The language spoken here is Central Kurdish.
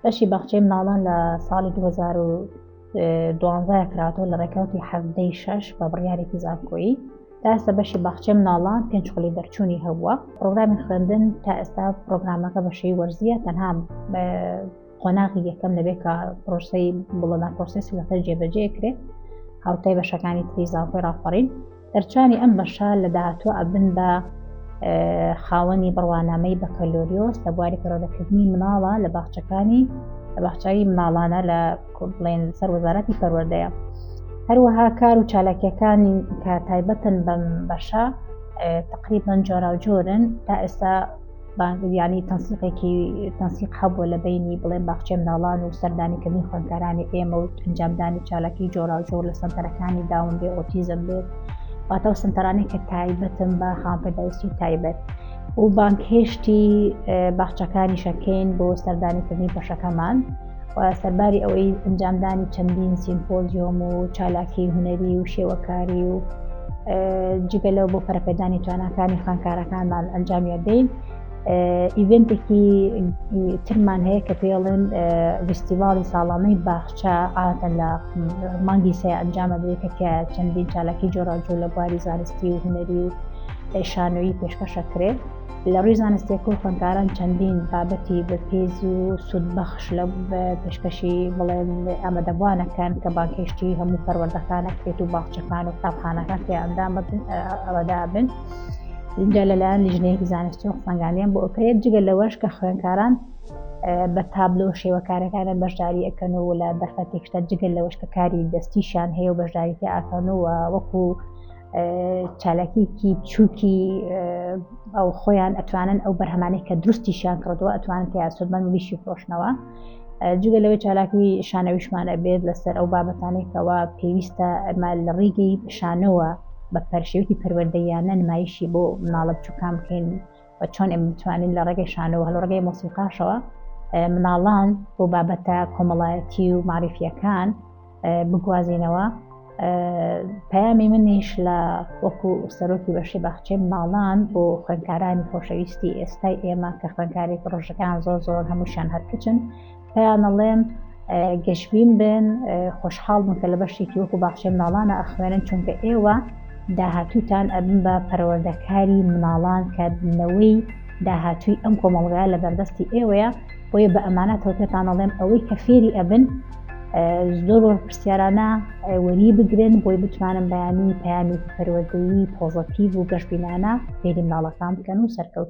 بەشی باخچەی مناڵان لە ساڵی 2012 کراتەوە لە ڕێکەوتی هەفتەی 6 بە بڕیارێکی زانکۆیی. تا ئێستا بەشی باخچەی مناڵان 5 خولی دەرچوونی هەبووە. پرۆگرامی خوێندن تا ئێستا پرۆگرامەکە بە شێوەی وەرزیە، تەنها قۆناغی یەکەم دەبێت کە پرۆسەی بڵێنە پرۆسەی سیلەتە جێبەجێ کرێت، هاوتای بەشەکانی تری زانکۆی ڕاپەڕین. دەرچوانی ئەم بەشە لە داهاتوو ئەبن بە خاوەنی بڕوانامەی بەکەلۆریۆس لە بواری پەروەردەکردنی مناڵە لە باخچەی مناڵانە لە بڵێن سەر وەزارەتی پەروەردەیە. هەروەها کار و چالاکیەکانی کە تایبەتن بەم بەشە تقریباً جۆراوجۆرن. تا ئێستا ینی تەنسیق هەبووە لە بینی بڵێن باخچەی مناڵان و سەردانیکردنی خوێندکارانی ئێمە و ئەنجامدانی چالاکی جۆراوجۆر لە سەنتەرەکانی داون بێ، ئۆتیزم بێت، واتە سنتەرانی کە تایبەتن بە خاڵپەدایستی تایبەت و بانکهێشتی باخچەکانی شەکەین بۆ سەردانیکردنی بەشەکەمان و سەرباری ئەوەی ئەنجامدانی چەندین سیمپۆزیۆم و چالاکی هونەری و شێوەکاری و جگەلەوە بۆ پەرەپێدانی تواناکانی خوێندکارەکانمان ئەنجامیەدەین. ئیڤنتێکی ترمان هەیە کە پێڵێن فستیڤاڵی ساڵانەی باخچە عادەتەن لە مانگی سێ ئەنجامە دەبێت کە چەندین چالاکی جۆراوجۆر لە بواری زانستی و هونەری و شانۆیی پێشکەشەکرێت. لە ڕووی زانستیەکە و خوێندکاران چەندین بابەتی بەپێز و سودبەخش لە پێشکەشی بڵێن ئامادەبوانەکەن کە بانکهێشتی هەموو پەروەردەکانە کرێت و باخچەکان و قوتابخانەکان پێ ئەوەدا بن. اینجا لەلایەن لیژنەیەکی زانستی و خوێندنگانیان بۆ ئەوکرێت. جگە لەوەش کە خوێندکاران بە تابلۆ شێوەکارەکانە بەشداری ئەکەنەوە لە بەرفە تێکشتە، جگە لەوەش کە کاری دەستیشان هەیە و بەشداریتی ئاکەنەوە وەکو چالاکیکی چووکی ئەو خۆیان ئەتوانن ئەو بەرهەمانەی کە دروستیشیان کردووە ئەتوانن تیا سودمەند و بیشی فرۆشنەوە. جگە لەوەی چالاکی شانەویشمانە بێت لەسەر ئەو بابەتانێکەوە پێویستە ئەمە لە ڕێگەی شانەوە بە پەرشێوکی پەروەردەیانە نمایشی بۆ مناڵە بچووکان بکەین و چۆن ئێمە بتوانین لە ڕێگەی شانەوە هەڵ ڕێگەی مۆسیقاشەوە مناڵان بۆ بابەتە کۆمەڵایەتی و معرفیەکان بگوازینەوە. پەیامی منیش لە وەکو سەرۆکی بەشی باخچەی مناڵان بۆ خوێندکارانی خۆشەویستی ئێستای ئێمە کە خوێندکارێک ڕۆژەکان زۆر هەمووشیان هەرکچن، پێیان ئەڵێم گەشتبین بن، خۆشحاڵ بن کە لە بەشێکی وەکو باخچەی مناڵانە ئەخوێنن، چونکە ئێوە داهاتووتان ئەبن بە پەروەردەکاری مناڵان کە بنەوەی داهاتووی ئەم کۆمەڵگایە لە بەردەستی ئێوەیە. بۆیە بە ئەمانەتەوە پێتان ئەڵێم ئەوەی کە فێری ئەبن زۆر پرسیارانە وەری بگرن بۆی بتوانن بەیانی پەیامی پەروەردەیی پۆزەتیڤ و گەشتبینانە فێری مناڵەکان بکەن و سەرکەوتن.